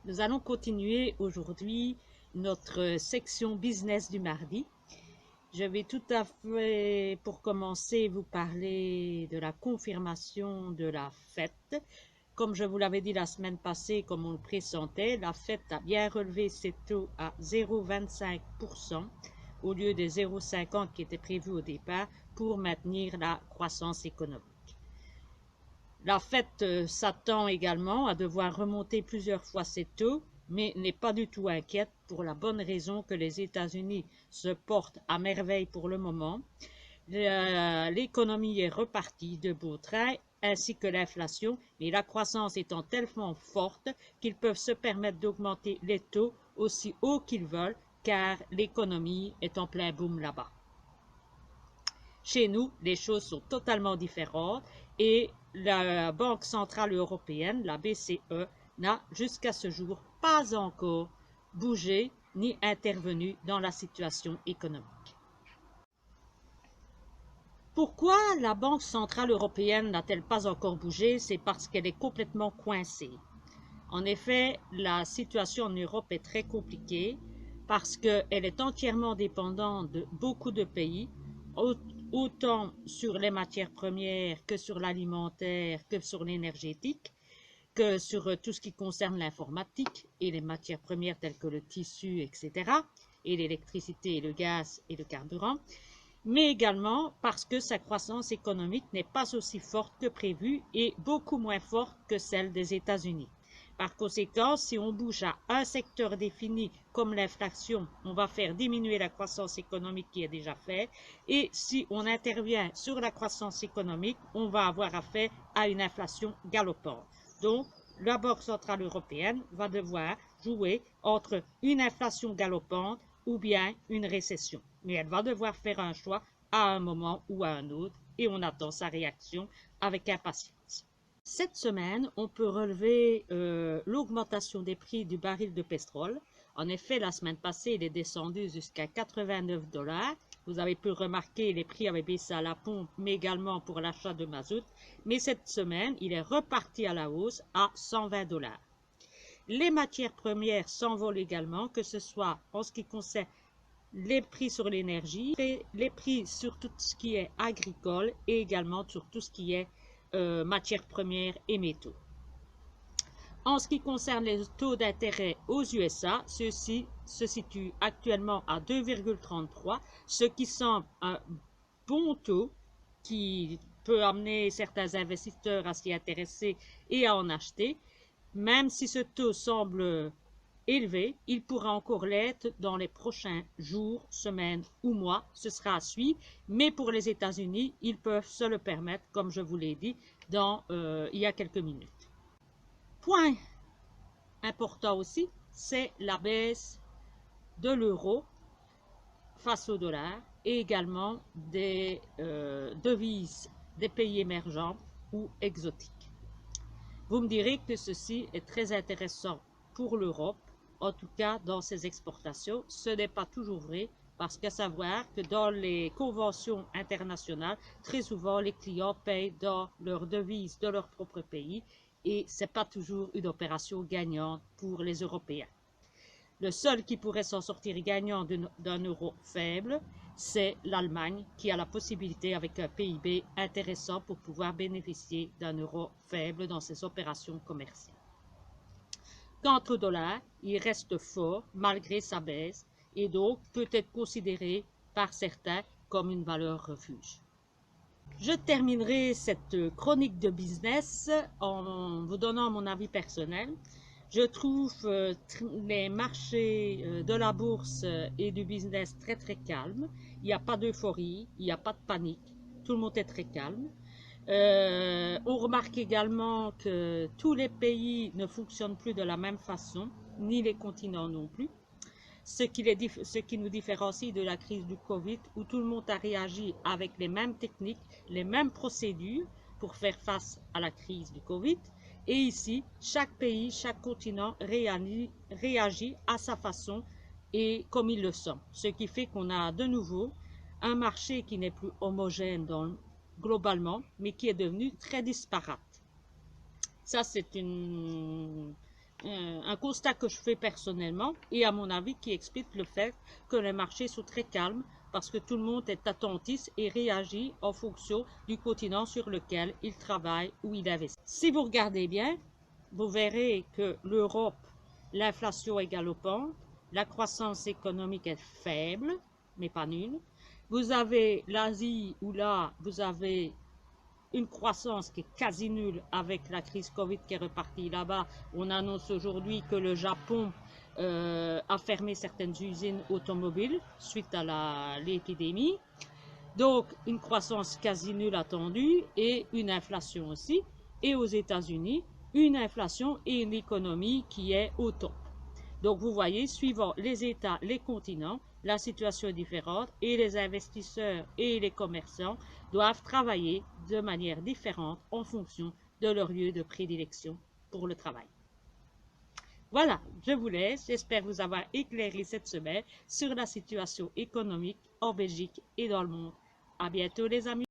Nous allons continuer aujourd'hui notre section business du mardi. Je vais tout à fait, pour commencer, vous parler de la confirmation de la fête. Comme je vous l'avais dit la semaine passée, comme on le pressentait, la fête a bien relevé ses taux à 0,25% au lieu des 0,50 qui étaient prévus au départ pour maintenir la croissance économique. La Fed s'attend également à devoir remonter plusieurs fois ses taux, mais n'est pas du tout inquiète pour la bonne raison que les États-Unis se portent à merveille pour le moment. L'économie est repartie de beau train, ainsi que l'inflation, mais la croissance étant tellement forte qu'ils peuvent se permettre d'augmenter les taux aussi haut qu'ils veulent, car l'économie est en plein boom là-bas. Chez nous, les choses sont totalement différentes et la Banque centrale européenne, la BCE, n'a jusqu'à ce jour pas encore bougé ni intervenu dans la situation économique. Pourquoi la Banque centrale européenne n'a-t-elle pas encore bougé? C'est parce qu'elle est complètement coincée. En effet, la situation en Europe est très compliquée parce qu'elle est entièrement dépendante de beaucoup de pays, autant sur les matières premières que sur l'alimentaire, que sur l'énergétique, que sur tout ce qui concerne l'informatique et les matières premières telles que le tissu, etc., et l'électricité, le gaz et le carburant, mais également parce que sa croissance économique n'est pas aussi forte que prévu et beaucoup moins forte que celle des États-Unis. Par conséquent, si on bouge à un secteur défini comme l'inflation, on va faire diminuer la croissance économique qui est déjà faite. Et si on intervient sur la croissance économique, on va avoir affaire à une inflation galopante. Donc, la Banque centrale européenne va devoir jouer entre une inflation galopante ou bien une récession. Mais elle va devoir faire un choix à un moment ou à un autre et on attend sa réaction avec impatience. Cette semaine, on peut relever l'augmentation des prix du baril de pétrole. En effet, la semaine passée, il est descendu jusqu'à 89 $. Vous avez pu remarquer, les prix avaient baissé à la pompe, mais également pour l'achat de mazout. Mais cette semaine, il est reparti à la hausse à 120 $. Les matières premières s'envolent également, que ce soit en ce qui concerne les prix sur l'énergie, les prix sur tout ce qui est agricole et également sur tout ce qui est matières premières et métaux. En ce qui concerne les taux d'intérêt aux USA, ceux-ci se situent actuellement à 2,33, ce qui semble un bon taux qui peut amener certains investisseurs à s'y intéresser et à en acheter. Même si ce taux semble élevé, il pourra encore l'être dans les prochains jours, semaines ou mois. Ce sera à suivre. Mais pour les États-Unis, ils peuvent se le permettre, comme je vous l'ai dit, il y a quelques minutes. Point important aussi, c'est la baisse de l'euro face au dollar et également des devises des pays émergents ou exotiques. Vous me direz que ceci est très intéressant pour l'Europe, en tout cas dans ses exportations. Ce n'est pas toujours vrai, parce qu'à savoir que dans les conventions internationales, très souvent les clients payent dans leur devise de leur propre pays et ce n'est pas toujours une opération gagnante pour les Européens. Le seul qui pourrait s'en sortir gagnant d'un euro faible, c'est l'Allemagne qui a la possibilité avec un PIB intéressant pour pouvoir bénéficier d'un euro faible dans ses opérations commerciales. Quant au dollar, il reste fort malgré sa baisse et donc peut être considéré par certains comme une valeur refuge. Je terminerai cette chronique de business en vous donnant mon avis personnel. Je trouve les marchés de la bourse et du business très très calmes. Il n'y a pas d'euphorie, il n'y a pas de panique. Tout le monde est très calme. On remarque également que tous les pays ne fonctionnent plus de la même façon, ni les continents non plus. Ce qui nous différencie de la crise du Covid, où tout le monde a réagi avec les mêmes techniques, les mêmes procédures pour faire face à la crise du Covid. Et ici, chaque pays, chaque continent réagit à sa façon et comme il le sent. Ce qui fait qu'on a de nouveau un marché qui n'est plus homogène globalement, mais qui est devenu très disparate. Ça, c'est un constat que je fais personnellement et à mon avis qui explique le fait que les marchés sont très calmes parce que tout le monde est attentif et réagit en fonction du continent sur lequel il travaille ou il investit. Si vous regardez bien, vous verrez que l'Europe, l'inflation est galopante, la croissance économique est faible, mais pas nulle. Vous avez l'Asie où là, vous avez une croissance qui est quasi nulle avec la crise Covid qui est repartie là-bas. On annonce aujourd'hui que le Japon a fermé certaines usines automobiles suite à l'épidémie. Donc, une croissance quasi nulle attendue et une inflation aussi. Et aux États-Unis, une inflation et une économie qui est au top. Donc, vous voyez, suivant les États, les continents, la situation est différente et les investisseurs et les commerçants doivent travailler de manière différente en fonction de leur lieu de prédilection pour le travail. Voilà, je vous laisse. J'espère vous avoir éclairé cette semaine sur la situation économique en Belgique et dans le monde. À bientôt les amis.